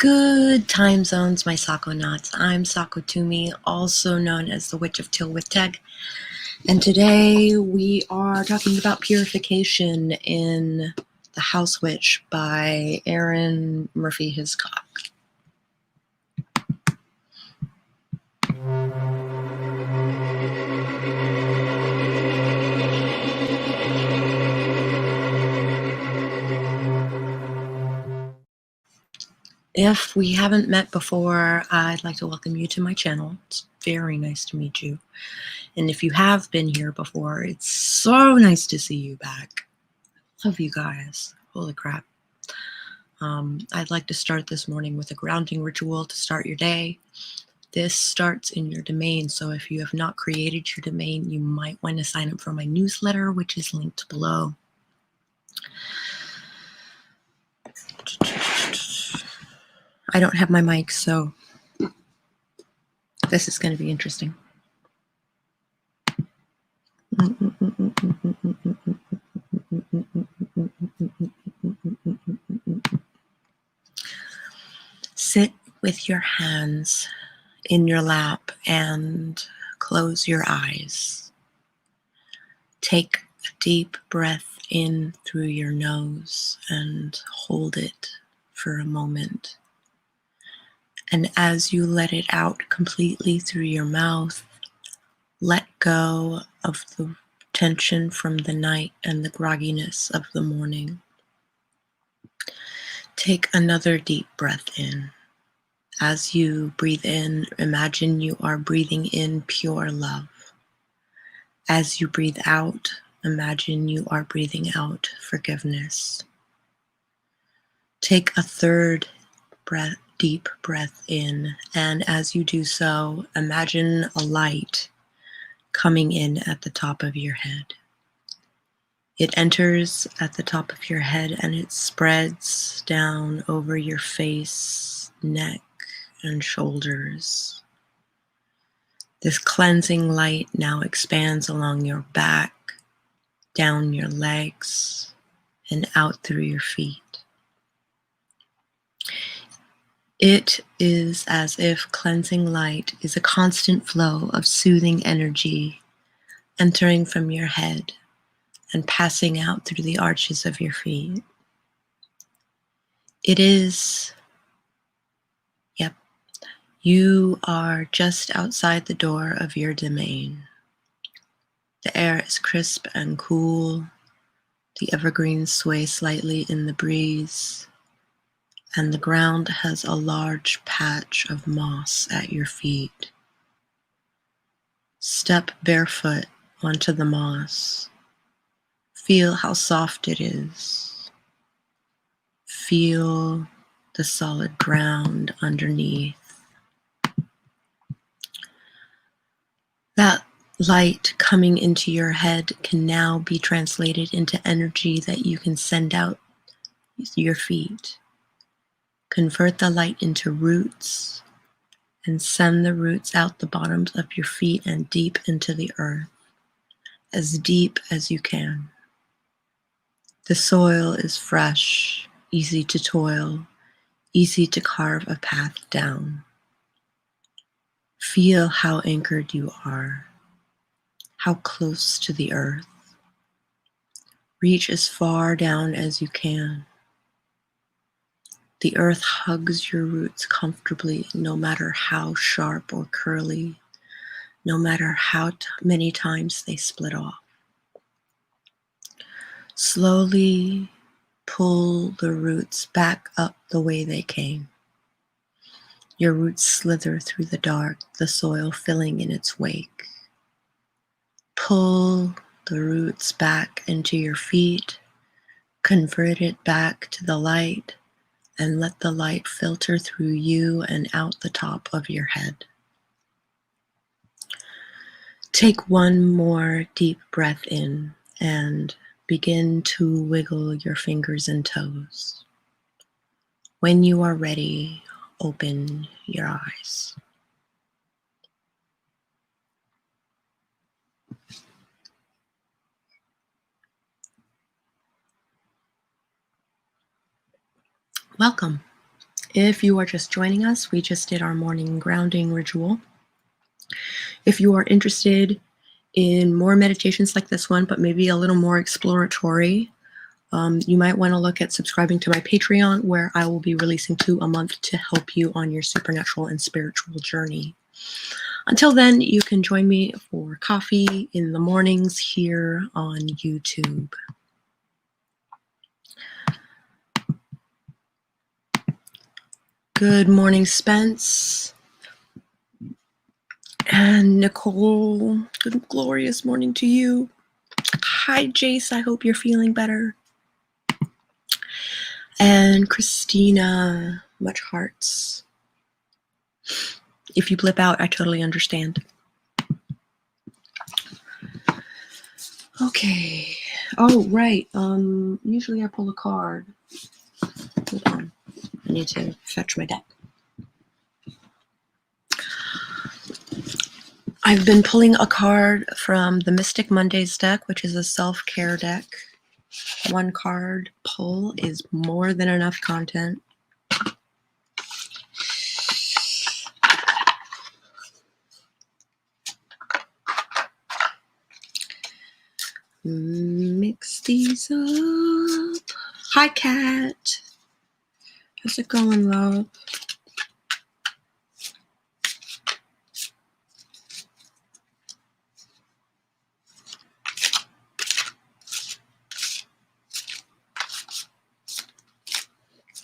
Good time zones, my Sakonauts. I'm Sako Tumi, also known as the Witch of Tylwyth Teg, and today we are talking about purification in The House Witch by Arin Murphy-Hiscock. If we haven't met before, I'd like to welcome you to my channel. It's very nice to meet you. And if you have been here before, it's so nice to see you back. Love you guys. Holy crap. I'd like to start this morning with a grounding ritual to start your day. This starts in your domain, so if you have not created your domain, you might want to sign up for my newsletter, which is linked below. I don't have my mic, so this is going to be interesting. Sit with your hands in your lap and close your eyes. Take a deep breath in through your nose and hold it for a moment. And as you let it out completely through your mouth, let go of the tension from the night and the grogginess of the morning. Take another deep breath in. As you breathe in, imagine you are breathing in pure love. As you breathe out, imagine you are breathing out forgiveness. Take a third deep breath in, and as you do so, imagine a light coming in at the top of your head. It enters at the top of your head and it spreads down over your face, neck, and shoulders. This cleansing light now expands along your back, down your legs, and out through your feet. It is as if cleansing light is a constant flow of soothing energy entering from your head and passing out through the arches of your feet. It is, you are just outside the door of your domain. The air is crisp and cool. The evergreens sway slightly in the breeze, and the ground has a large patch of moss at your feet. Step barefoot onto the moss. Feel how soft it is. Feel the solid ground underneath. That light coming into your head can now be translated into energy that you can send out your feet. Convert the light into roots and send the roots out the bottoms of your feet and deep into the earth, as deep as you can. The soil is fresh, easy to toil, easy to carve a path down. Feel how anchored you are, how close to the earth. Reach as far down as you can. The earth hugs your roots comfortably, no matter how sharp or curly, no matter how many times they split off. Slowly pull the roots back up the way they came. Your roots slither through the dark, the soil filling in its wake. Pull the roots back into your feet, convert it back to the light, and let the light filter through you and out the top of your head. Take one more deep breath in and begin to wiggle your fingers and toes. When you are ready, open your eyes. Welcome. If you are just joining us, we just did our morning grounding ritual. If you are interested in more meditations like this one, but maybe a little more exploratory, you might want to look at subscribing to my Patreon, where I will be releasing 2 a month to help you on your supernatural and spiritual journey. Until then, you can join me for coffee in the mornings here on YouTube. Good morning, Spence. And Nicole, good glorious morning to you. Hi, Jace, I hope you're feeling better. And Christina, much hearts. If you blip out, I totally understand. Okay. Oh, right. Usually I pull a card. Hold on. I need to fetch my deck. I've been pulling a card from the Mystic Mondays deck, which is a self-care deck. 1 card pull is more than enough content. Mix these up. Hi, Kat. How's it going, love?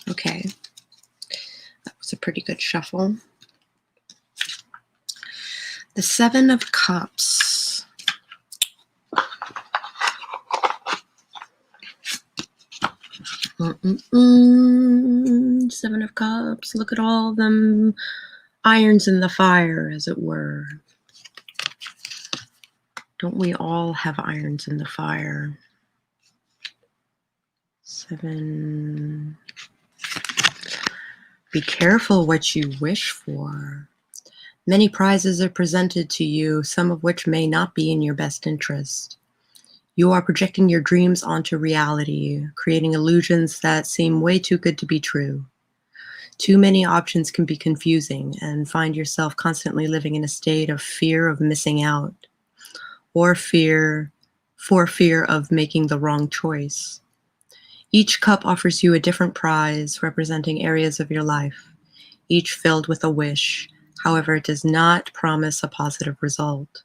Okay. That was a pretty good shuffle. The 7 of Cups. Seven of Cups. Look at all them irons in the fire, as it were. Don't we all have irons in the fire? 7. Be careful what you wish for. Many prizes are presented to you, some of which may not be in your best interest. You are projecting your dreams onto reality, creating illusions that seem way too good to be true. Too many options can be confusing, and find yourself constantly living in a state of fear of missing out, or fear of making the wrong choice. Each cup offers you a different prize, representing areas of your life, each filled with a wish. However, it does not promise a positive result.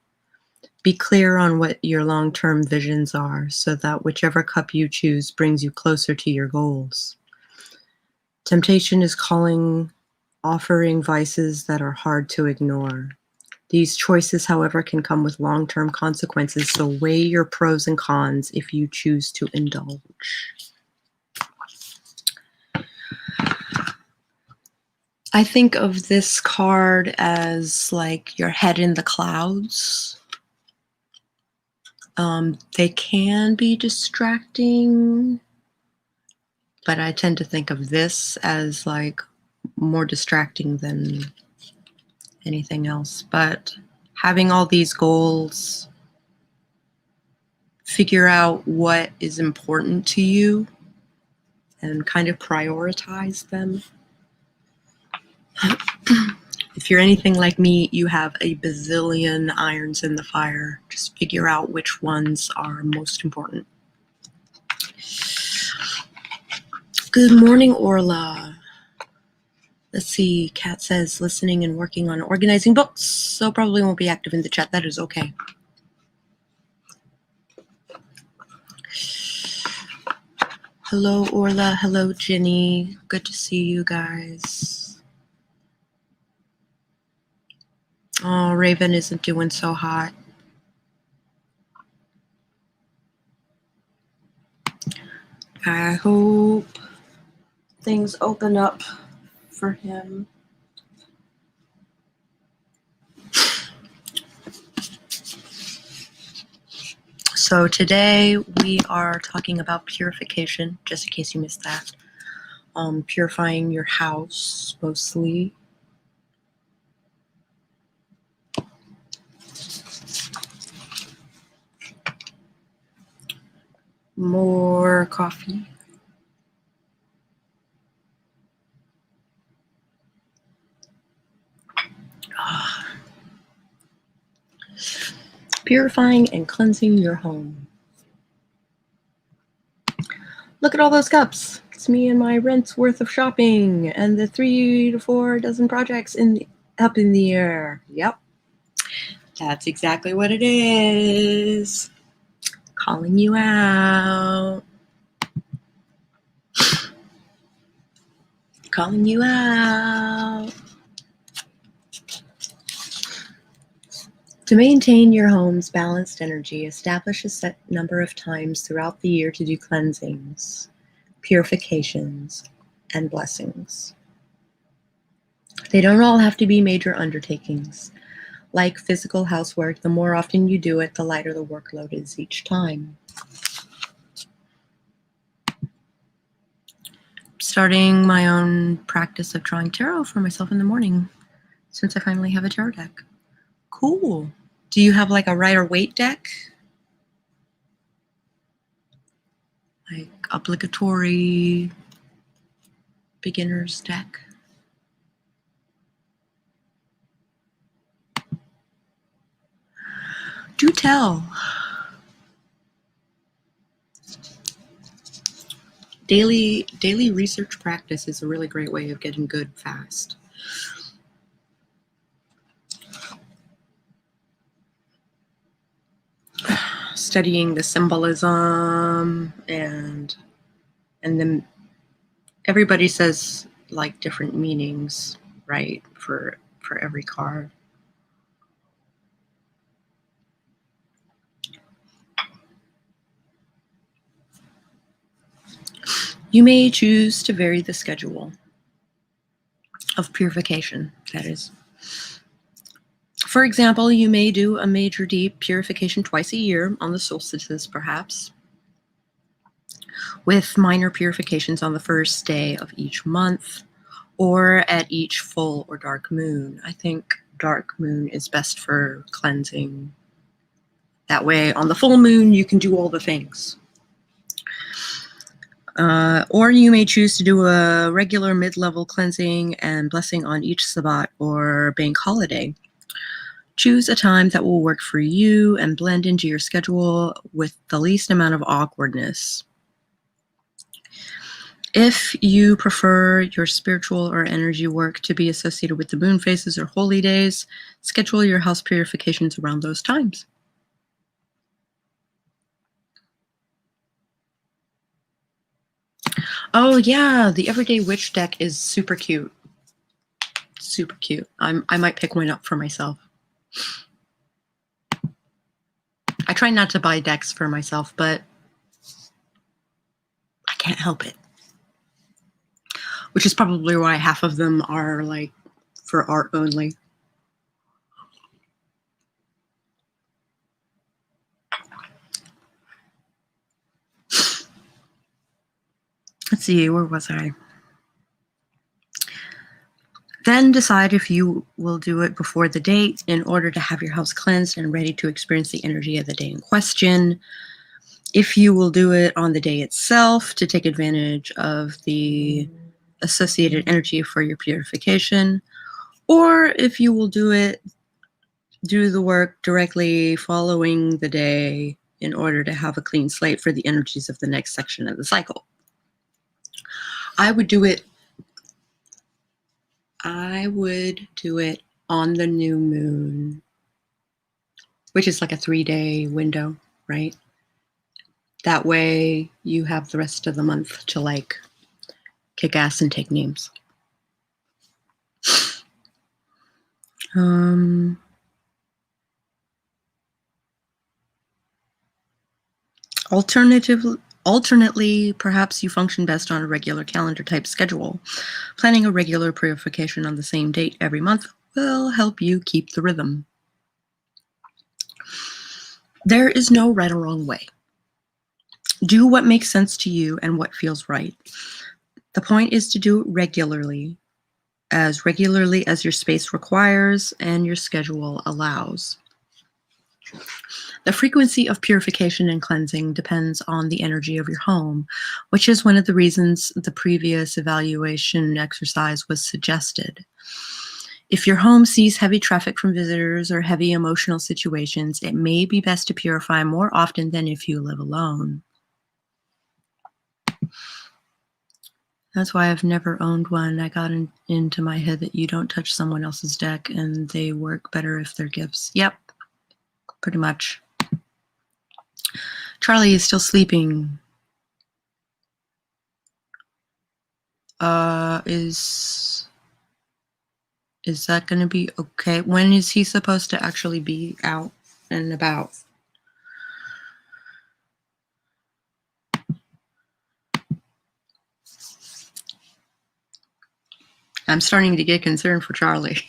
Be clear on what your long-term visions are, so that whichever cup you choose brings you closer to your goals. Temptation is offering vices that are hard to ignore. These choices, however, can come with long-term consequences, so weigh your pros and cons if you choose to indulge. I think of this card as like your head in the clouds. They can be distracting, but I tend to think of this as like more distracting than anything else. But having all these goals, figure out what is important to you and kind of prioritize them. If you're anything like me, you have a bazillion irons in the fire. Just figure out which ones are most important. Good morning, Orla. Let's see, Kat says listening and working on organizing books, so probably won't be active in the chat. That is okay. Hello, Orla. Hello, Jenny. Good to see you guys. Oh, Raven isn't doing so hot. I hope things open up for him. So today we are talking about purification, just in case you missed that. Purifying your house, mostly. More coffee. purifying and cleansing your home. Look at all those cups. It's me and my rent's worth of shopping and the 3 to 4 dozen projects up in the air. Yep. That's exactly what it is. Calling you out. Calling you out. To maintain your home's balanced energy, establish a set number of times throughout the year to do cleansings, purifications, and blessings. They don't all have to be major undertakings. Like physical housework, the more often you do it, the lighter the workload is each time. Starting my own practice of drawing tarot for myself in the morning, since I finally have a tarot deck. Cool. Do you have like a Rider-Waite deck? Like obligatory beginner's deck? Do tell. Daily research practice is a really great way of getting good fast. Studying the symbolism and then everybody says like different meanings, right, for every card. You may choose to vary the schedule of purification, that is. For example, you may do a major deep purification twice a year on the solstices, perhaps, with minor purifications on the first day of each month or at each full or dark moon. I think dark moon is best for cleansing. That way, on the full moon, you can do all the things. Or you may choose to do a regular mid-level cleansing and blessing on each Sabbat or bank holiday. Choose a time that will work for you and blend into your schedule with the least amount of awkwardness. If you prefer your spiritual or energy work to be associated with the moon phases or holy days, schedule your house purifications around those times. Oh yeah, the Everyday Witch deck is super cute. Super cute. I might pick one up for myself. I try not to buy decks for myself, but I can't help it. Which is probably why half of them are like for art only. Let's see, where was I? Then decide if you will do it before the date in order to have your house cleansed and ready to experience the energy of the day in question. If you will do it on the day itself to take advantage of the associated energy for your purification, or if you will do the work directly following the day in order to have a clean slate for the energies of the next section of the cycle. I would do it on the new moon, which is like a 3-day window, right? That way you have the rest of the month to like kick ass and take names. Alternately, perhaps you function best on a regular calendar type schedule. Planning a regular purification on the same date every month will help you keep the rhythm. There is no right or wrong way. Do what makes sense to you and what feels right. The point is to do it regularly as your space requires and your schedule allows. The frequency of purification and cleansing depends on the energy of your home, which is one of the reasons the previous evaluation exercise was suggested. If your home sees heavy traffic from visitors or heavy emotional situations, it may be best to purify more often than if you live alone. That's why I've never owned one. I got into my head that you don't touch someone else's deck and they work better if they're gifts. Yep, pretty much. Charlie is still sleeping. Is that going to be okay? When is he supposed to actually be out and about? I'm starting to get concerned for Charlie.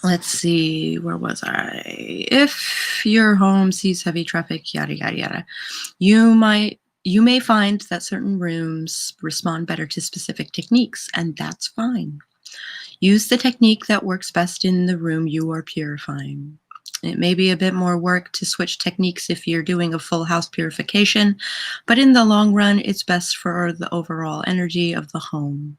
Let's see, where was I? If your home sees heavy traffic, yada, yada, yada, you may find that certain rooms respond better to specific techniques, and that's fine. Use the technique that works best in the room you are purifying. It may be a bit more work to switch techniques if you're doing a full house purification, but in the long run, it's best for the overall energy of the home.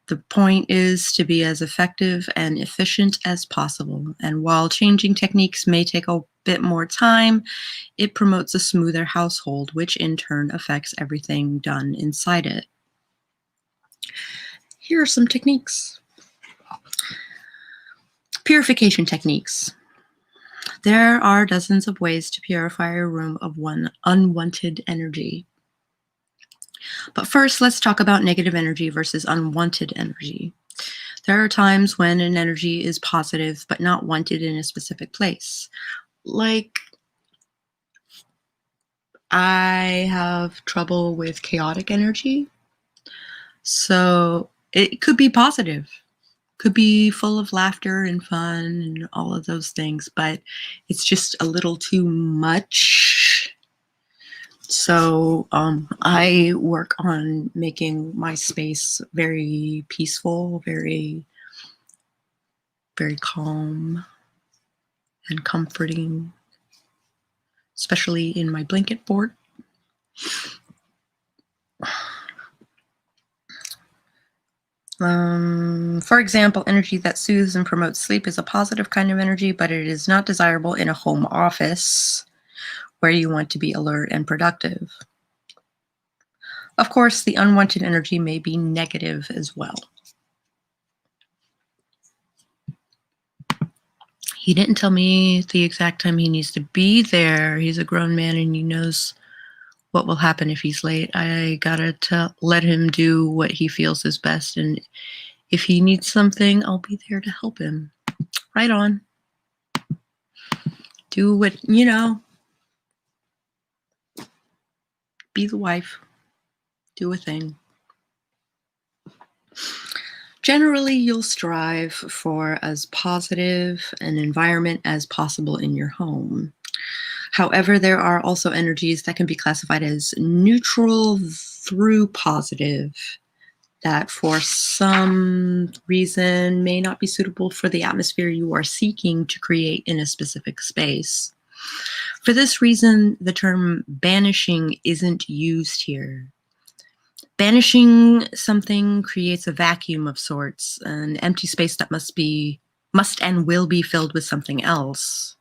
The point is to be as effective and efficient as possible. And while changing techniques may take a bit more time, it promotes a smoother household, which in turn affects everything done inside it. Here are some techniques. Purification techniques. There are dozens of ways to purify a room of one unwanted energy. But first, let's talk about negative energy versus unwanted energy. There are times when an energy is positive but not wanted in a specific place. Like, I have trouble with chaotic energy. So it could be positive, could be full of laughter and fun and all of those things, but it's just a little too much. So I work on making my space very peaceful, very, very calm and comforting, especially in my blanket fort. For example, energy that soothes and promotes sleep is a positive kind of energy, but it is not desirable in a home office where you want to be alert and productive. Of course, the unwanted energy may be negative as well. He didn't tell me the exact time he needs to be there. He's a grown man and he knows what will happen if he's late. I gotta let him do what he feels is best, and if he needs something, I'll be there to help him. Right on. Do what, be the wife. Do a thing. Generally, you'll strive for as positive an environment as possible in your home. However, there are also energies that can be classified as neutral through positive that for some reason may not be suitable for the atmosphere you are seeking to create in a specific space. For this reason, the term banishing isn't used here. Banishing something creates a vacuum of sorts, an empty space that must and will be filled with something else.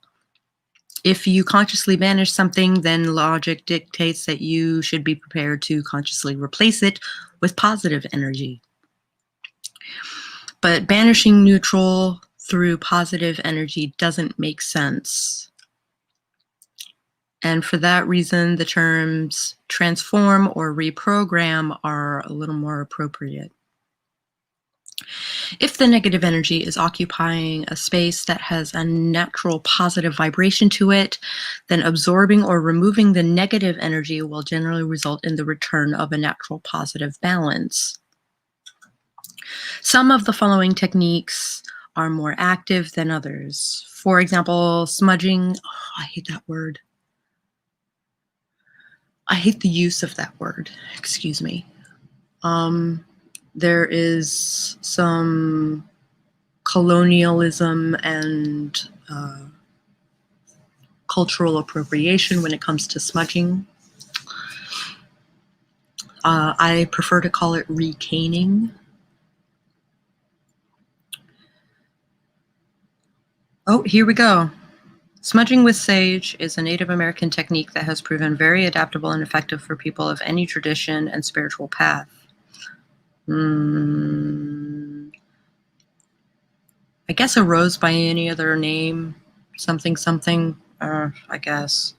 If you consciously banish something, then logic dictates that you should be prepared to consciously replace it with positive energy. But banishing neutral through positive energy doesn't make sense. And for that reason, the terms transform or reprogram are a little more appropriate. If the negative energy is occupying a space that has a natural positive vibration to it, then absorbing or removing the negative energy will generally result in the return of a natural positive balance. Some of the following techniques are more active than others. For example, smudging. Oh, I hate that word. I hate the use of that word. Excuse me. There is some colonialism and cultural appropriation when it comes to smudging. I prefer to call it recaning. Oh, here we go. Smudging with sage is a Native American technique that has proven very adaptable and effective for people of any tradition and spiritual path. I guess a rose by any other name, something, I guess.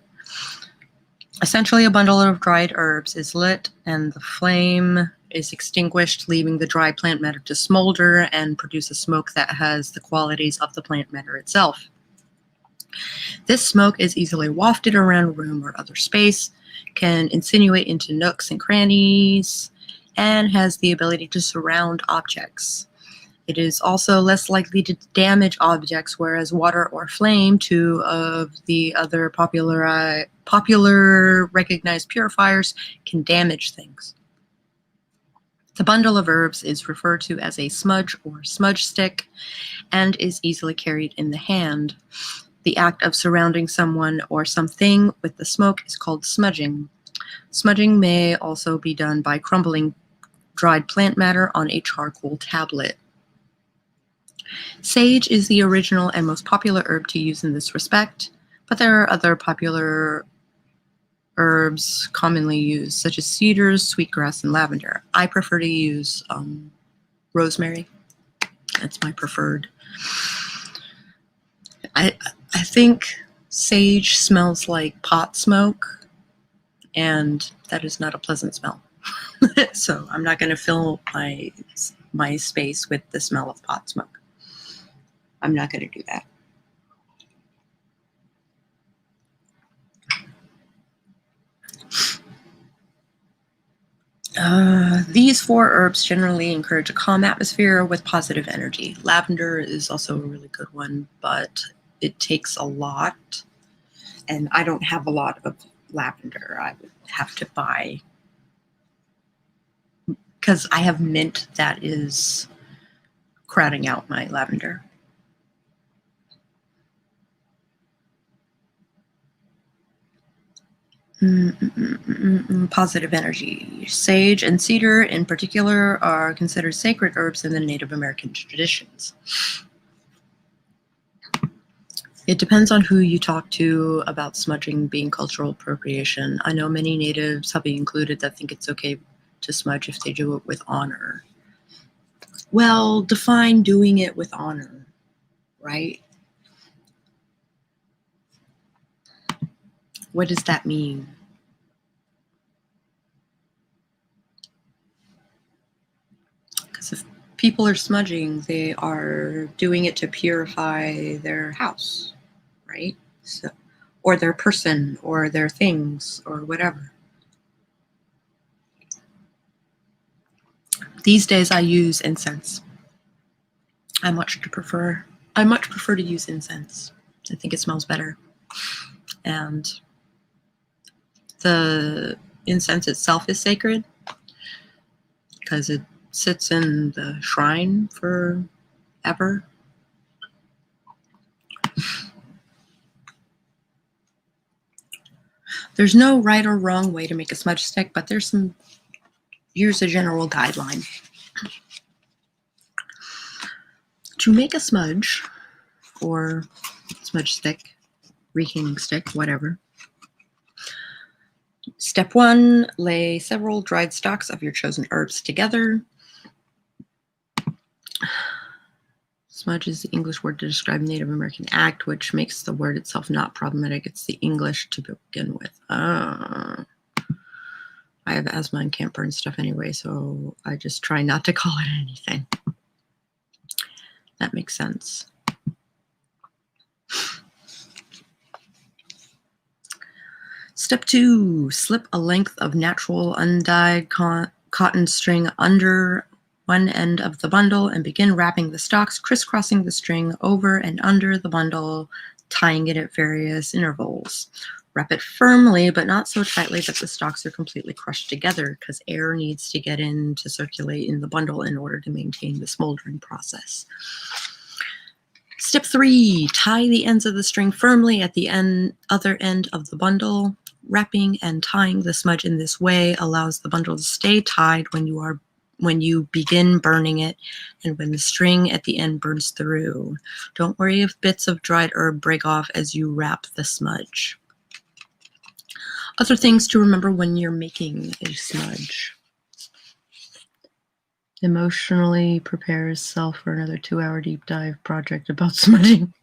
Essentially, a bundle of dried herbs is lit and the flame is extinguished, leaving the dry plant matter to smolder and produce a smoke that has the qualities of the plant matter itself. This smoke is easily wafted around a room or other space, can insinuate into nooks and crannies, and has the ability to surround objects. It is also less likely to damage objects, whereas water or flame, two of the other popular recognized purifiers, can damage things. The bundle of herbs is referred to as a smudge or smudge stick and is easily carried in the hand. The act of surrounding someone or something with the smoke is called smudging. Smudging may also be done by crumbling dried plant matter on a charcoal tablet. Sage is the original and most popular herb to use in this respect, but there are other popular herbs commonly used, such as cedars, sweetgrass, and lavender. I prefer to use rosemary. That's my preferred. I think sage smells like pot smoke, and that is not a pleasant smell. So I'm not going to fill my space with the smell of pot smoke. I'm not going to do that. These 4 herbs generally encourage a calm atmosphere with positive energy. Lavender is also a really good one, but it takes a lot, and I don't have a lot of lavender. I would have to buy, because I have mint that is crowding out my lavender. Positive energy. Sage and cedar in particular are considered sacred herbs in the Native American traditions. It depends on who you talk to about smudging being cultural appropriation. I know many natives, hubby included, that think it's okay to smudge if they do it with honor. Well, define doing it with honor, right? What does that mean? Because if people are smudging, they are doing it to purify their house, right? So, or their person, or their things, or whatever. These days I use incense. I much prefer to use incense. I think it smells better. And the incense itself is sacred because it sits in the shrine forever. There's no right or wrong way to make a smudge stick, but here's a general guideline. To make a smudge or smudge stick, rekindling stick, whatever. Step 1, lay several dried stalks of your chosen herbs together. Smudge is the English word to describe Native American act, which makes the word itself not problematic. It's the English to begin with. I have asthma and can't burn stuff anyway, so I just try not to call it anything. That makes sense. Step 2, slip a length of natural undyed cotton string under one end of the bundle and begin wrapping the stalks, crisscrossing the string over and under the bundle, tying it at various intervals. Wrap it firmly, but not so tightly that the stalks are completely crushed together, because air needs to get in to circulate in the bundle in order to maintain the smoldering process. Step 3, tie the ends of the string firmly at the other end of the bundle. Wrapping and tying the smudge in this way allows the bundle to stay tied when you are when you begin burning it and when the string at the end burns through. Don't worry if bits of dried herb break off as you wrap the smudge. Other things to remember when you're making a smudge. Emotionally prepare yourself for another 2-hour deep dive project about smudging.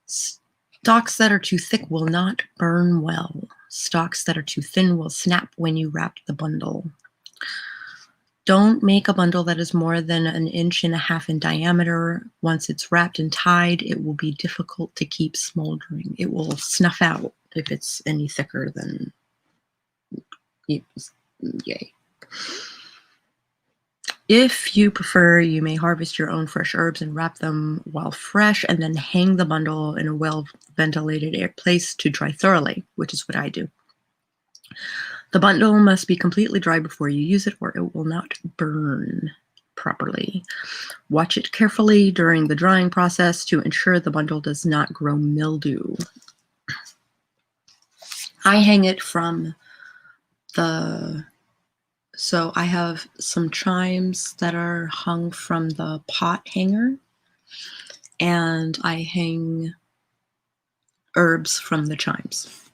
Stalks that are too thick will not burn well. Stalks that are too thin will snap when you wrap the bundle. Don't make a bundle that is more than 1.5 inches in diameter. Once it's wrapped and tied, it will be difficult to keep smoldering. It will snuff out if it's any thicker than... Yay. If you prefer, you may harvest your own fresh herbs and wrap them while fresh, and then hang the bundle in a well-ventilated place to dry thoroughly, which is what I do. The bundle must be completely dry before you use it, or it will not burn properly. Watch it carefully during the drying process to ensure the bundle does not grow mildew. I hang it from the... So I have some chimes that are hung from the pot hanger, and I hang herbs from the chimes.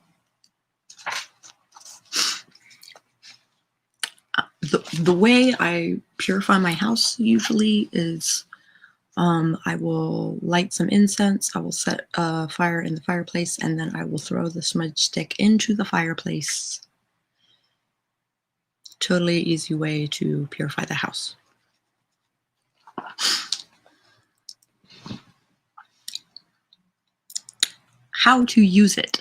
The way I purify my house usually is I will light some incense, I will set a fire in the fireplace, and then I will throw the smudge stick into the fireplace. Totally easy way to purify the house. How to use it.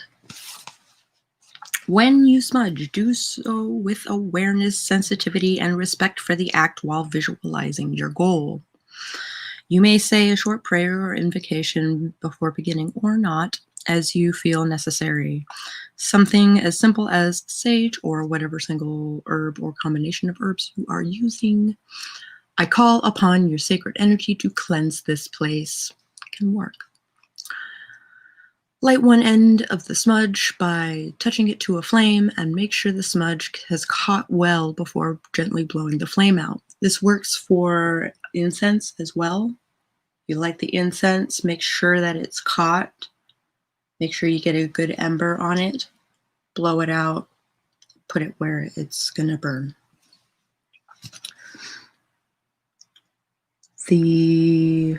When you smudge, do so with awareness, sensitivity, and respect for the act while visualizing your goal. You may say a short prayer or invocation before beginning or not, as you feel necessary. Something as simple as sage or whatever single herb or combination of herbs you are using. I call upon your sacred energy to cleanse this place. It can work. Light one end of the smudge by touching it to a flame and make sure the smudge has caught well before gently blowing the flame out. This works for incense as well. You light the incense, make sure that it's caught. Make sure you get a good ember on it. Blow it out. Put it where it's going to burn. The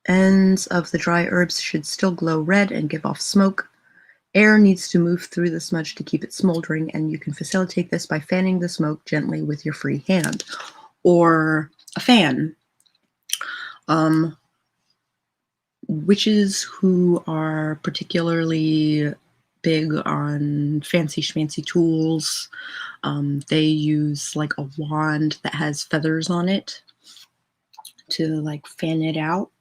ends of the dry herbs should still glow red and give off smoke. Air needs to move through the smudge to keep it smoldering, and you can facilitate this by fanning the smoke gently with your free hand or a fan. Witches who are particularly big on fancy schmancy tools, they use like a wand that has feathers on it to like fan it out.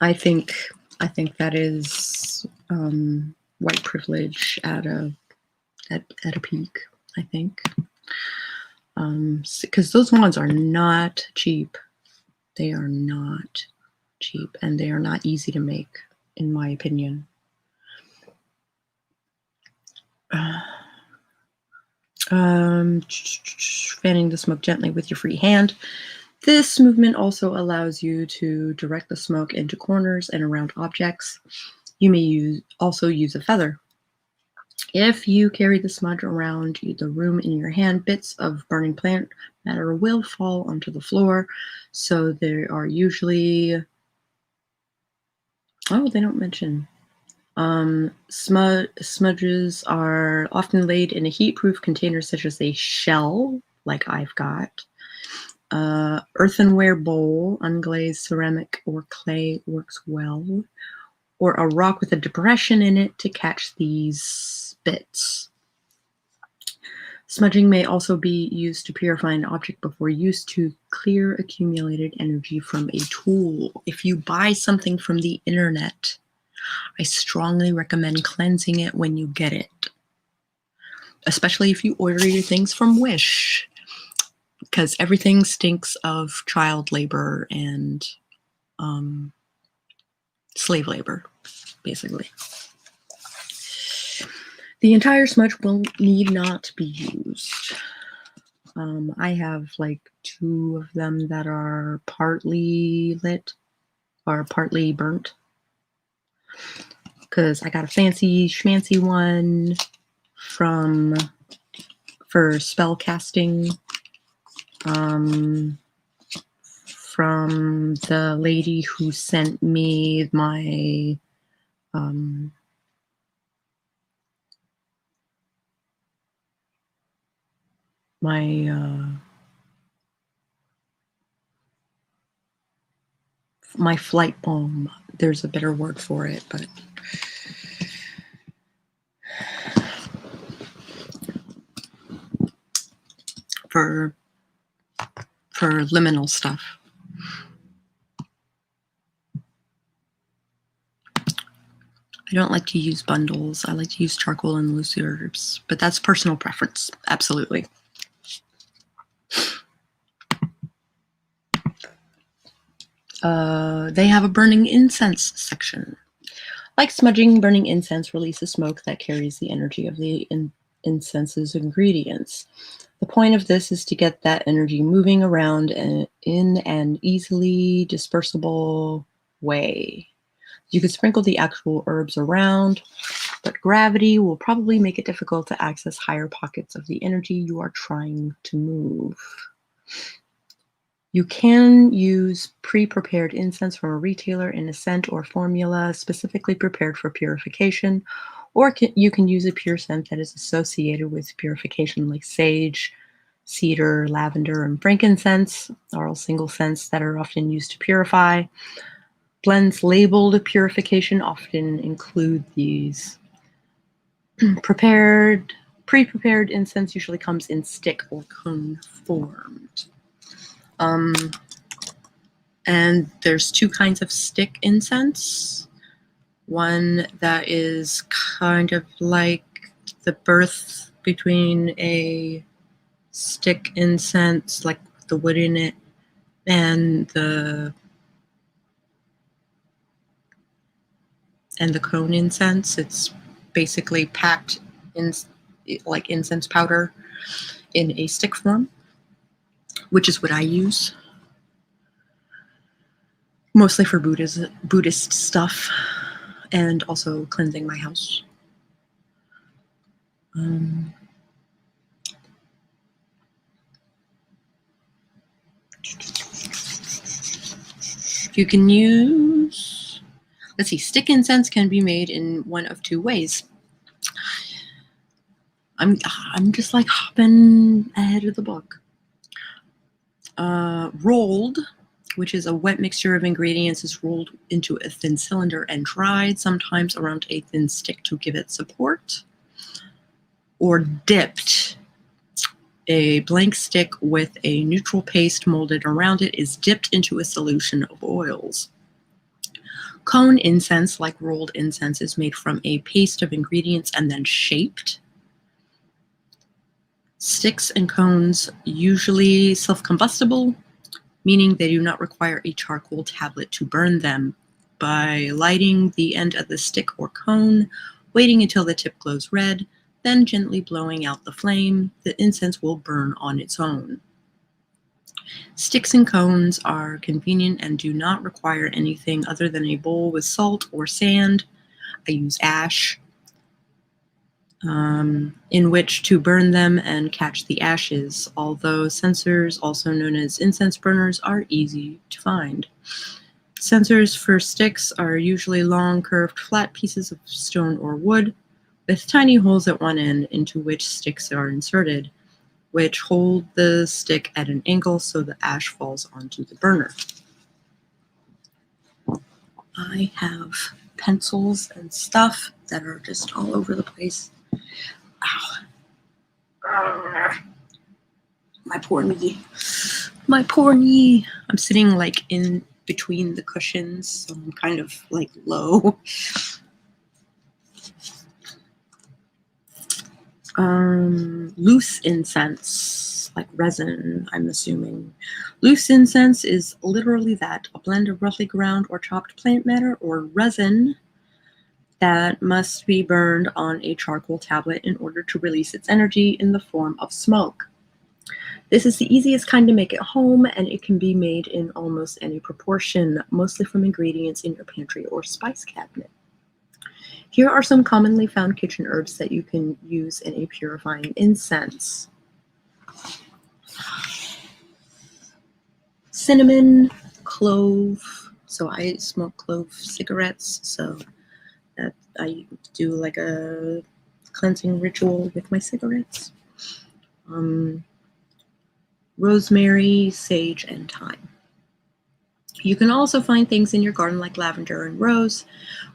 I think that is white privilege at a peak, I think. Because those wands are not cheap. They are not cheap, and they are not easy to make, in my opinion. Fanning the smoke gently with your free hand. This movement also allows you to direct the smoke into corners and around objects. You may also use a feather. If you carry the smudge around the room in your hand, bits of burning plant matter will fall onto the floor. So there are usually... Oh, they don't mention. Smudges are often laid in a heat-proof container such as a shell, like I've got. Earthenware bowl, unglazed ceramic or clay works well. Or a rock with a depression in it to catch these bits. Smudging may also be used to purify an object before use to clear accumulated energy from a tool. If you buy something from the internet, I strongly recommend cleansing it when you get it. Especially if you order your things from Wish, because everything stinks of child labor and slave labor, basically. The entire smudge will need not be used. I have like 2 of them that are partly lit or partly burnt, because I got a fancy schmancy one for spell casting from the lady who sent me my my flight bomb. There's a better word for it, but for liminal stuff. I don't like to use bundles. I like to use charcoal and loose herbs, but that's personal preference. Absolutely. They have a burning incense section. Like smudging, burning incense releases smoke that carries the energy of the incense's ingredients. The point of this is to get that energy moving around in an easily dispersible way. You could sprinkle the actual herbs around, but gravity will probably make it difficult to access higher pockets of the energy you are trying to move. You can use pre-prepared incense from a retailer in a scent or formula specifically prepared for purification, or you can use a pure scent that is associated with purification, like sage, cedar, lavender, and frankincense are all single scents that are often used to purify. Blends labeled purification often include these. Pre-prepared incense usually comes in stick or cone formed. And there's 2 kinds of stick incense. One that is kind of like the birth between a stick incense, like the wood in it, and the cone incense. It's basically packed in like incense powder in a stick form, which is what I use. Mostly for Buddhist stuff, and also cleansing my house. You can use, let's see, stick incense can be made in one of 2 ways. I'm just like hopping ahead of the book. Rolled, which is a wet mixture of ingredients, is rolled into a thin cylinder and dried, sometimes around a thin stick to give it support. Or dipped. A blank stick with a neutral paste molded around it is dipped into a solution of oils. Cone incense, like rolled incense, is made from a paste of ingredients and then shaped. Sticks and cones usually self-combustible, meaning they do not require a charcoal tablet to burn them. By lighting the end of the stick or cone, waiting until the tip glows red, then gently blowing out the flame, the incense will burn on its own. Sticks and cones are convenient and do not require anything other than a bowl with salt or sand. I use ash, in which to burn them and catch the ashes, although censers, also known as incense burners, are easy to find. Censers for sticks are usually long, curved, flat pieces of stone or wood with tiny holes at one end into which sticks are inserted, which hold the stick at an angle so the ash falls onto the burner. I have pencils and stuff that are just all over the place. Ow. My poor knee. My poor knee. I'm sitting like in between the cushions, so I'm kind of like low. Loose incense, like resin, I'm assuming. Loose incense is literally that, a blend of roughly ground or chopped plant matter or resin that must be burned on a charcoal tablet in order to release its energy in the form of smoke. This is the easiest kind to make at home, and it can be made in almost any proportion, mostly from ingredients in your pantry or spice cabinet. Here are some commonly found kitchen herbs that you can use in a purifying incense. Cinnamon, clove. So I smoke clove cigarettes, so that I do like a cleansing ritual with my cigarettes. Rosemary, sage, and thyme. You can also find things in your garden like lavender and rose,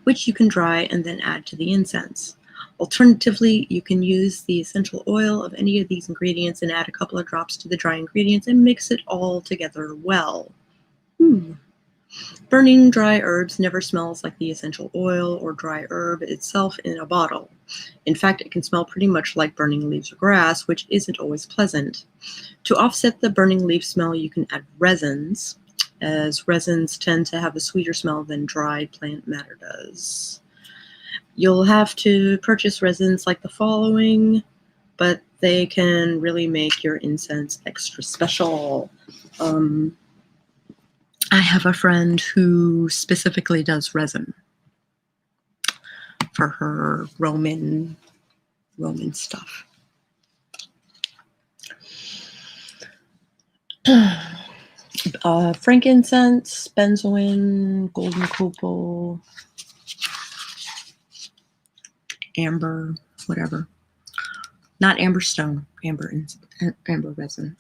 which you can dry and then add to the incense. Alternatively, you can use the essential oil of any of these ingredients and add a couple of drops to the dry ingredients and mix it all together well. Burning dry herbs never smells like the essential oil or dry herb itself in a bottle. In fact, it can smell pretty much like burning leaves or grass, which isn't always pleasant. To offset the burning leaf smell, you can add resins, as resins tend to have a sweeter smell than dried plant matter does. You'll have to purchase resins like the following, but they can really make your incense extra special. I have a friend who specifically does resin for her Roman stuff. Frankincense, benzoin, golden copal, amber, whatever. Not amber stone, amber resin.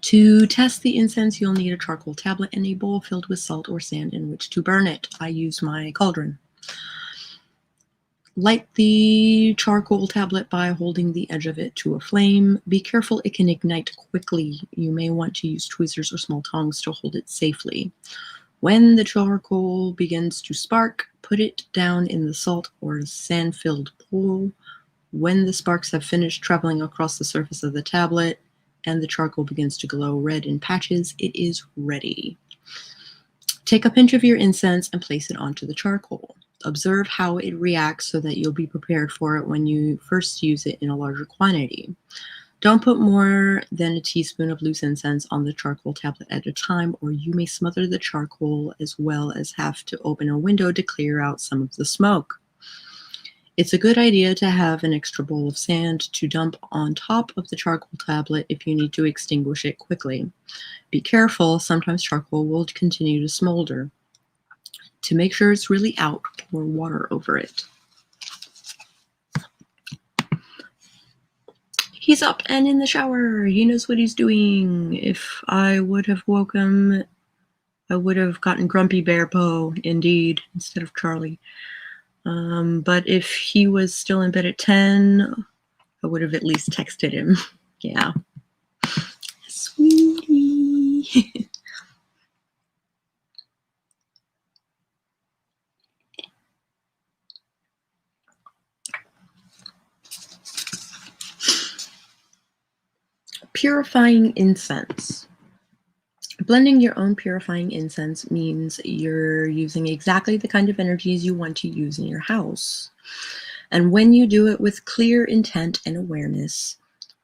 To test the incense, you'll need a charcoal tablet and a bowl filled with salt or sand in which to burn it. I use my cauldron. Light the charcoal tablet by holding the edge of it to a flame. Be careful, it can ignite quickly. You may want to use tweezers or small tongs to hold it safely. When the charcoal begins to spark, put it down in the salt or sand-filled pool. When the sparks have finished traveling across the surface of the tablet and the charcoal begins to glow red in patches, it is ready. Take a pinch of your incense and place it onto the charcoal. Observe how it reacts so that you'll be prepared for it when you first use it in a larger quantity. Don't put more than a teaspoon of loose incense on the charcoal tablet at a time, or you may smother the charcoal as well as have to open a window to clear out some of the smoke. It's a good idea to have an extra bowl of sand to dump on top of the charcoal tablet if you need to extinguish it quickly. Be careful, sometimes charcoal will continue to smolder. To make sure it's really out, pour water over it. He's up and in the shower. He knows what he's doing. If I would have woke him, I would have gotten Grumpy Bear Po, indeed, instead of Charlie. But if he was still in bed at 10, I would have at least texted him. Yeah. Sweetie. Purifying incense. Blending your own purifying incense means you're using exactly the kind of energies you want to use in your house. And when you do it with clear intent and awareness,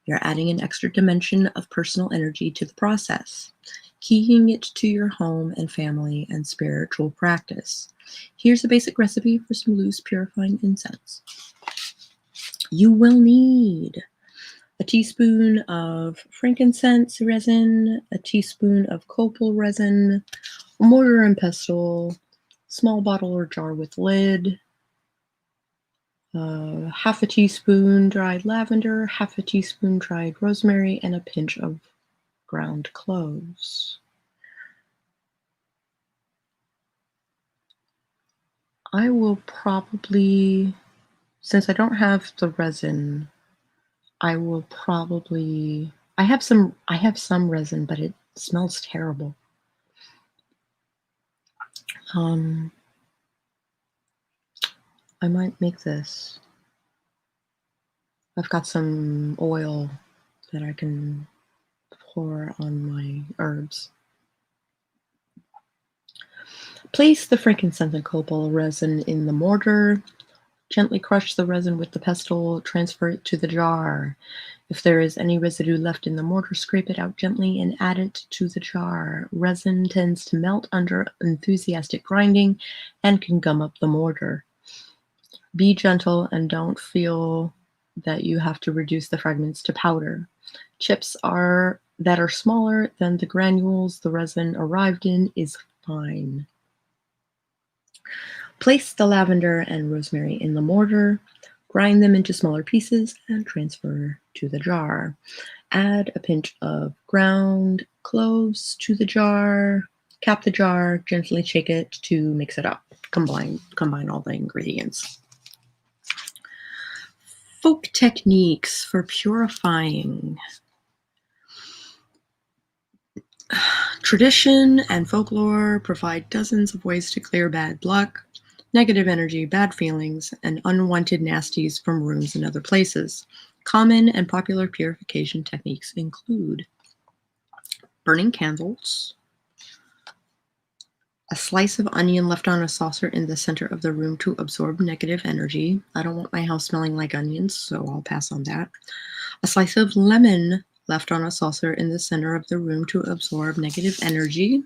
you're adding an extra dimension of personal energy to the process, keying it to your home and family and spiritual practice. Here's a basic recipe for some loose purifying incense. You will need a teaspoon of frankincense resin, a teaspoon of copal resin, a mortar and pestle, small bottle or jar with lid, half a teaspoon dried lavender, half a teaspoon dried rosemary, and a pinch of ground cloves. I will probably, since I don't have the resin, I will probably, I have some resin, but it smells terrible. I might make this. I've got some oil that I can pour on my herbs. Place the frankincense and copal resin in the mortar. Gently crush the resin with the pestle. Transfer it to the jar. If there is any residue left in the mortar, scrape it out gently and add it to the jar. Resin tends to melt under enthusiastic grinding and can gum up the mortar. Be gentle and don't feel that you have to reduce the fragments to powder. Chips that are smaller than the granules the resin arrived in is fine. Place the lavender and rosemary in the mortar. Grind them into smaller pieces and transfer to the jar. Add a pinch of ground cloves to the jar. Cap the jar, gently shake it to mix it up. Combine all the ingredients. Folk techniques for purifying. Tradition and folklore provide dozens of ways to clear bad luck, negative energy, bad feelings, and unwanted nasties from rooms and other places. Common and popular purification techniques include burning candles, a slice of onion left on a saucer in the center of the room to absorb negative energy. I don't want my house smelling like onions, so I'll pass on that. A slice of lemon left on a saucer in the center of the room to absorb negative energy.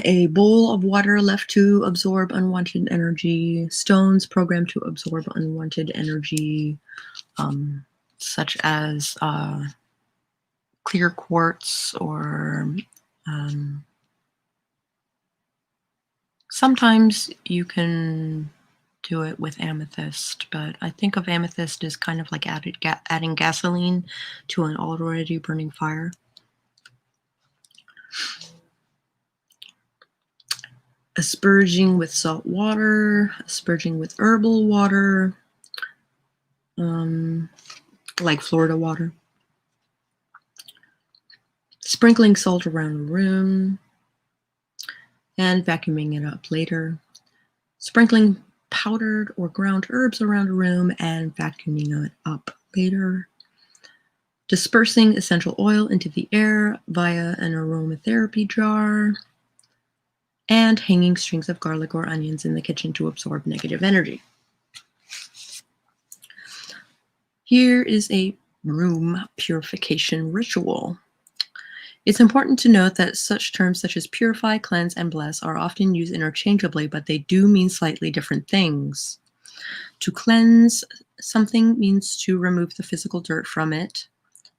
A bowl of water left to absorb unwanted energy. Stones programmed to absorb unwanted energy, such as clear quartz or sometimes you can do it with amethyst, but I think of amethyst as kind of like adding gasoline to an already burning fire. Asperging with salt water, asperging with herbal water, like Florida water. Sprinkling salt around a room and vacuuming it up later. Sprinkling powdered or ground herbs around a room and vacuuming it up later. Dispersing essential oil into the air via an aromatherapy jar. And hanging strings of garlic or onions in the kitchen to absorb negative energy. Here is a room purification ritual. It's important to note that such terms such as purify, cleanse, and bless are often used interchangeably, but they do mean slightly different things. To cleanse something means to remove the physical dirt from it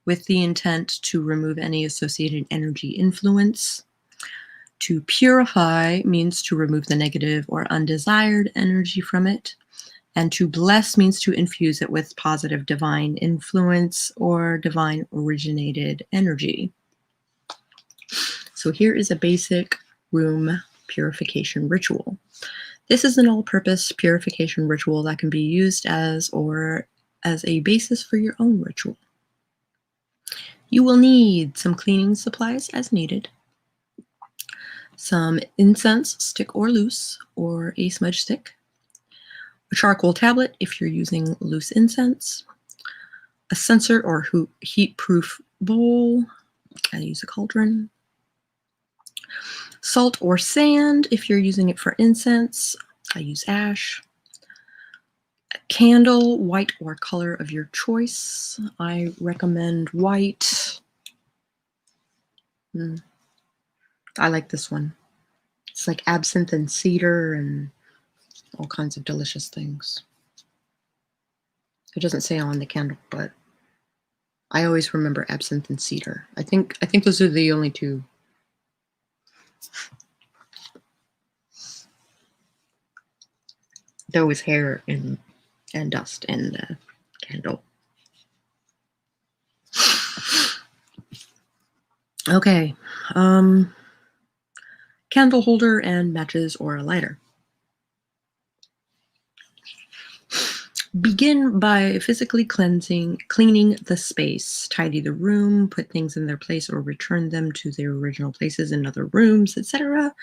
with the intent to remove any associated energy influence. To purify means to remove the negative or undesired energy from it. And to bless means to infuse it with positive divine influence or divine originated energy. So here is a basic room purification ritual. This is an all-purpose purification ritual that can be used as a basis for your own ritual. You will need some cleaning supplies as needed, some incense, stick or loose, or a smudge stick, a charcoal tablet if you're using loose incense, a censer or heat-proof bowl. I use a cauldron. Salt or sand if you're using it for incense. I use ash. A candle, white or color of your choice. I recommend white. I like this one. It's like absinthe and cedar and all kinds of delicious things. It doesn't say on the candle, but I always remember absinthe and cedar. I think those are the only two. There was hair and dust in the candle. Okay. Candle holder and matches or a lighter. Begin by physically cleaning the space. Tidy the room, put things in their place or return them to their original places in other rooms, etc.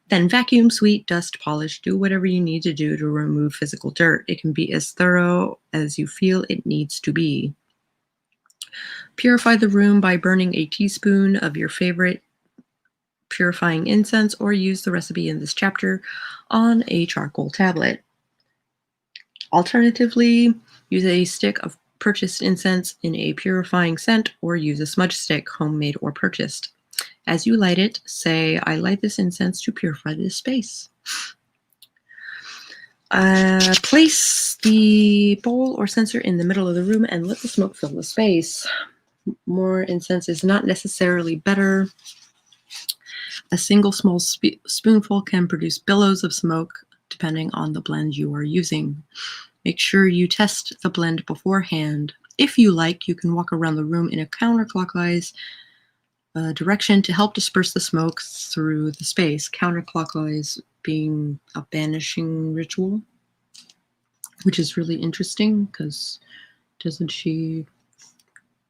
Then vacuum, sweep, dust, polish, do whatever you need to do to remove physical dirt. It can be as thorough as you feel it needs to be. Purify the room by burning a teaspoon of your favorite purifying incense or use the recipe in this chapter on a charcoal tablet. Alternatively, use a stick of purchased incense in a purifying scent or use a smudge stick, homemade or purchased. As you light it, say, "I light this incense to purify this space." Place the bowl or censer in the middle of the room and let the smoke fill the space. More incense is not necessarily better. A single small spoonful can produce billows of smoke depending on the blend you are using. Make sure you test the blend beforehand. If you like, you can walk around the room in a counterclockwise direction to help disperse the smoke through the space. Counterclockwise being a banishing ritual, which is really interesting because doesn't she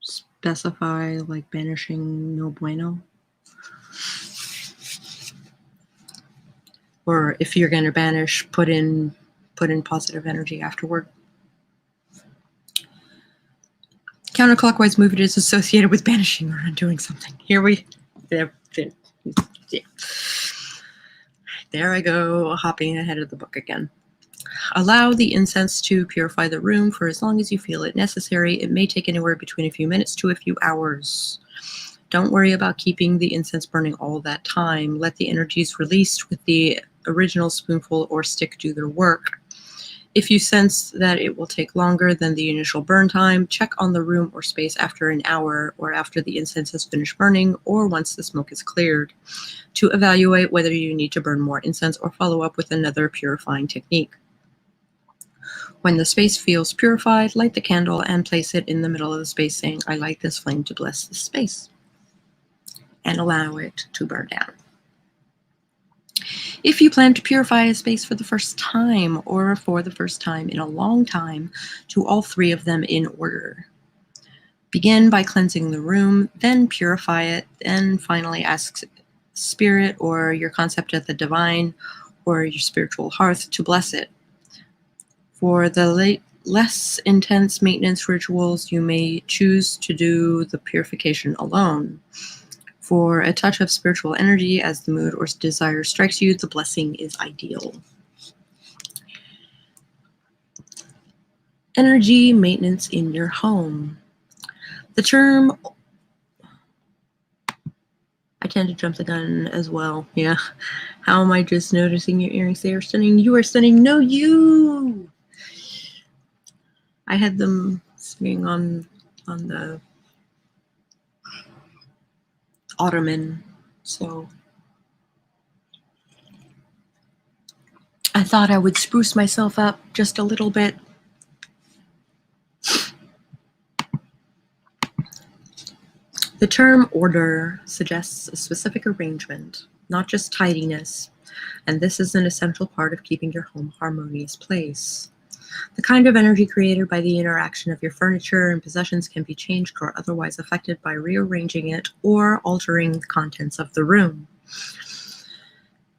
specify like banishing no bueno? Or if you're going to banish, put in positive energy afterward. Counterclockwise movement is associated with banishing or undoing something. There I go, hopping ahead of the book again. Allow the incense to purify the room for as long as you feel it necessary. It may take anywhere between a few minutes to a few hours. Don't worry about keeping the incense burning all that time. Let the energies released with the original spoonful or stick do their work. If you sense that it will take longer than the initial burn time, check on the room or space after an hour or after the incense has finished burning or once the smoke is cleared to evaluate whether you need to burn more incense or follow up with another purifying technique. When the space feels purified, light the candle and place it in the middle of the space saying, "I light this flame to bless this space," and allow it to burn down. If you plan to purify a space for the first time or for the first time in a long time, do all three of them in order. Begin by cleansing the room, then purify it, and finally ask spirit or your concept of the divine or your spiritual hearth to bless it. For the less intense maintenance rituals, you may choose to do the purification alone. For a touch of spiritual energy as the mood or desire strikes you, the blessing is ideal. Energy maintenance in your home. The term, I tend to jump the gun as well. Yeah. How am I just noticing your earrings? They are stunning. You are stunning. No, you. I had them sitting on the ottoman, so I thought I would spruce myself up just a little bit. The term order suggests a specific arrangement, not just tidiness, and this is an essential part of keeping your home a harmonious place. The kind of energy created by the interaction of your furniture and possessions can be changed or otherwise affected by rearranging it or altering the contents of the room.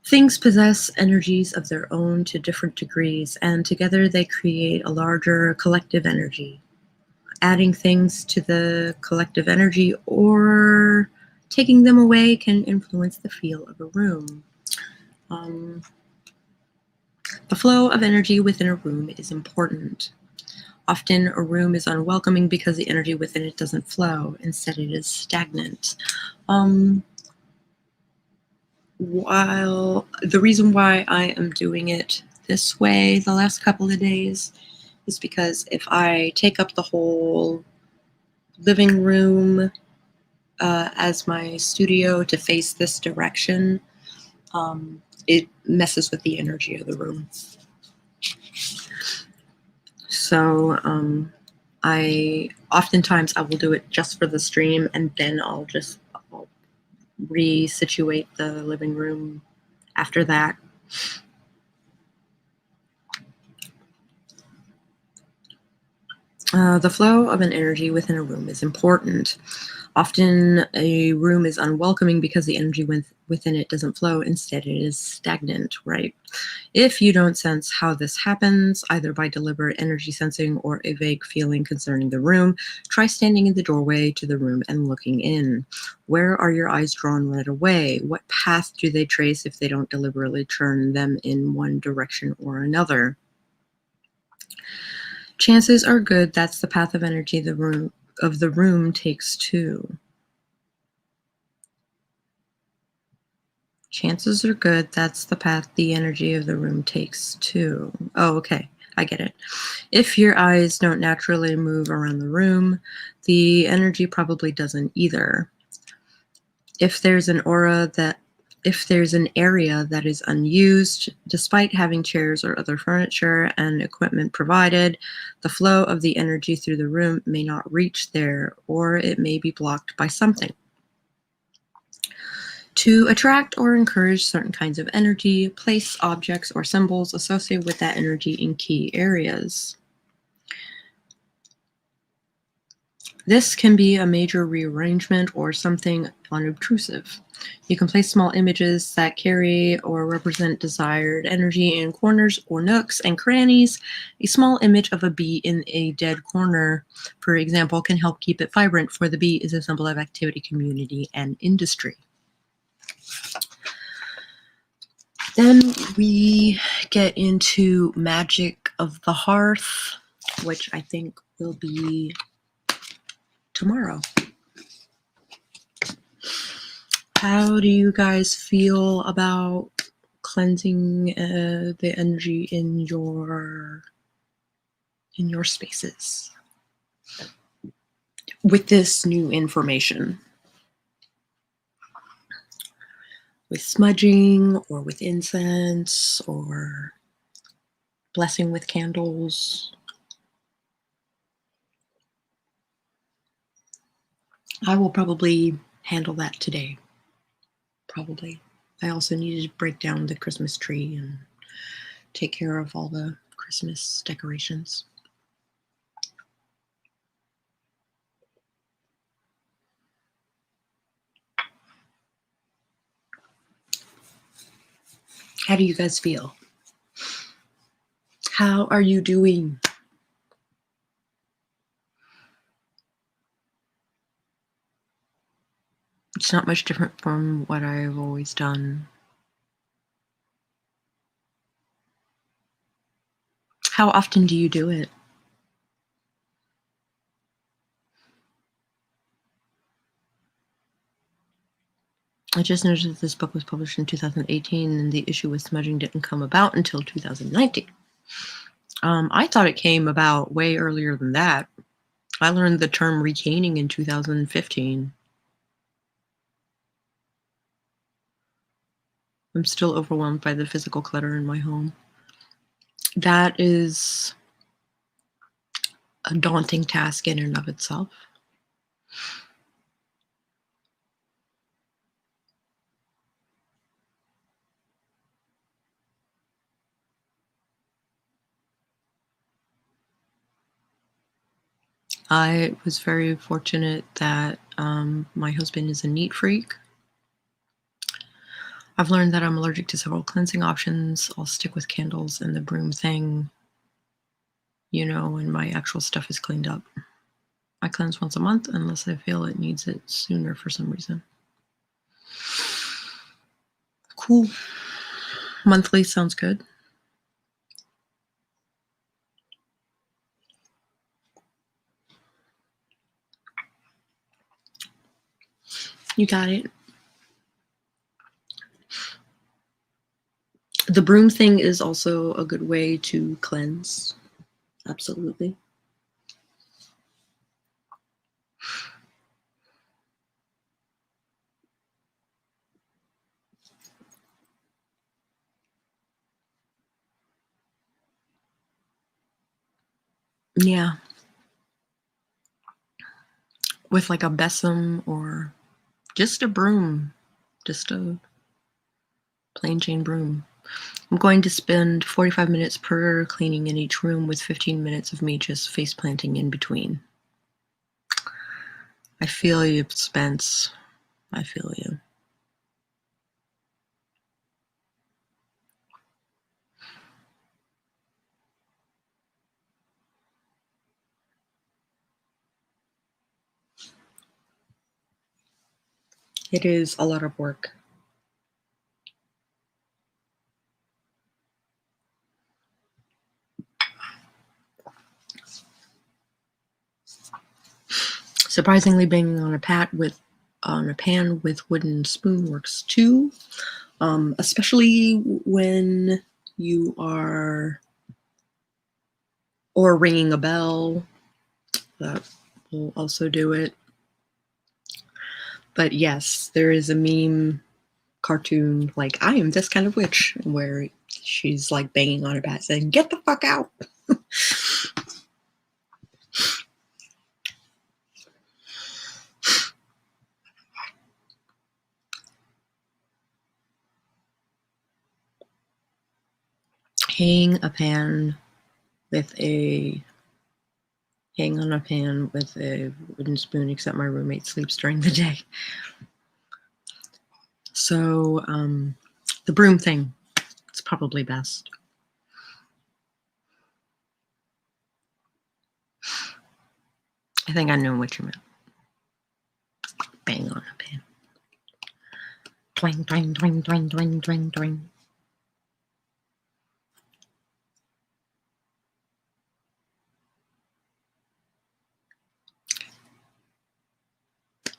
Things possess energies of their own to different degrees, and together they create a larger collective energy. Adding things to the collective energy or taking them away can influence the feel of a room. The flow of energy within a room is important. Often a room is unwelcoming because the energy within it doesn't flow. Instead, it is stagnant. While the reason why I am doing it this way the last couple of days is because if I take up the whole living room as my studio to face this direction, it messes with the energy of the room. So oftentimes I will do it just for the stream, and then I'll resituate the living room after that. The flow of an energy within a room is important. Often a room is unwelcoming because the energy within it doesn't flow. Instead, it is stagnant, right? If you don't sense how this happens, either by deliberate energy sensing or a vague feeling concerning the room, try standing in the doorway to the room and looking in. Where are your eyes drawn right away? What path do they trace if they don't deliberately turn them in one direction or another? Chances are good that's the path of energy the room takes too. Chances are good that's the path the energy of the room takes too. Oh, okay. I get it. If your eyes don't naturally move around the room, the energy probably doesn't either. If there's an area that is unused, despite having chairs or other furniture and equipment provided, the flow of the energy through the room may not reach there, or it may be blocked by something. To attract or encourage certain kinds of energy, place objects or symbols associated with that energy in key areas. This can be a major rearrangement or something unobtrusive. You can place small images that carry or represent desired energy in corners or nooks and crannies. A small image of a bee in a dead corner, for example, can help keep it vibrant, for the bee is a symbol of activity, community, and industry. Then we get into Magic of the Hearth, which I think will be tomorrow. How do you guys feel about cleansing the energy in your spaces with this new information? With smudging or with incense or blessing with candles? I will probably handle that today. Probably. I also needed to break down the Christmas tree and take care of all the Christmas decorations. How do you guys feel? How are you doing? It's not much different from what I've always done. How often do you do it? I just noticed that this book was published in 2018 and the issue with smudging didn't come about until 2019. I thought it came about way earlier than that. I learned the term recaning in 2015. I'm still overwhelmed by the physical clutter in my home. That is a daunting task in and of itself. I was very fortunate that my husband is a neat freak. I've learned that I'm allergic to several cleansing options. I'll stick with candles and the broom thing, when my actual stuff is cleaned up. I cleanse once a month unless I feel it needs it sooner for some reason. Cool. Monthly sounds good. You got it. The broom thing is also a good way to cleanse. Absolutely. Yeah. With like a besom or just a broom, just a plain Jane broom. I'm going to spend 45 minutes per cleaning in each room with 15 minutes of me just face planting in between. I feel you, Spence. I feel you. It is a lot of work. Surprisingly, banging on a pan with wooden spoon works too, especially when you are, or ringing a bell. That will also do it. But yes, there is a meme cartoon like I am this kind of witch, where she's like banging on a bat saying, "Get the fuck out." Hang on a pan with a wooden spoon, except my roommate sleeps during the day. So the broom thing, it's probably best. I think I know what you meant. Bang on a pan. Twang, twang, twang, twang, twang, twang, twang.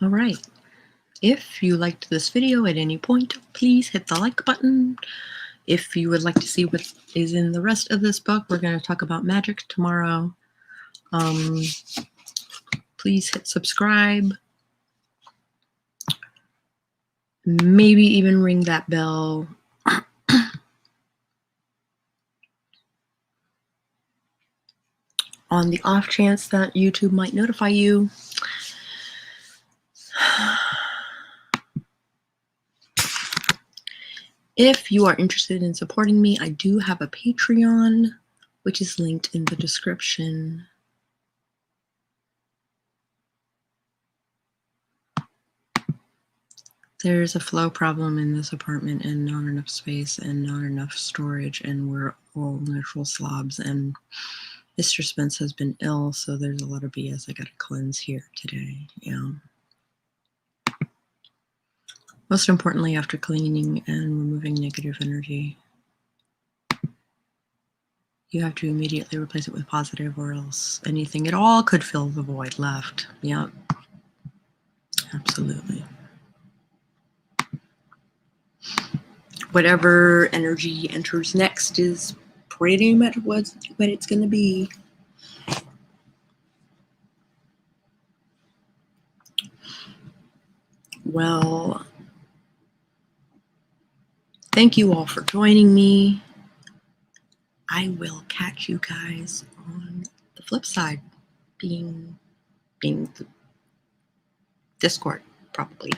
All right. If you liked this video at any point, please hit the like button. If you would like to see what is in the rest of this book, we're going to talk about magic tomorrow. Please hit subscribe. Maybe even ring that bell. On the off chance that YouTube might notify you. If you are interested in supporting me, I do have a Patreon, which is linked in the description. There's a flow problem in this apartment and not enough space and not enough storage, and we're all natural slobs, and Mr. Spence has been ill, so there's a lot of BS I gotta cleanse here today. Yeah. Most importantly, after cleaning and removing negative energy, you have to immediately replace it with positive, or else anything at all could fill the void left. Yep. Absolutely. Whatever energy enters next is pretty much what it's going to be. Well, thank you all for joining me. I will catch you guys on the flip side, being the Discord, probably.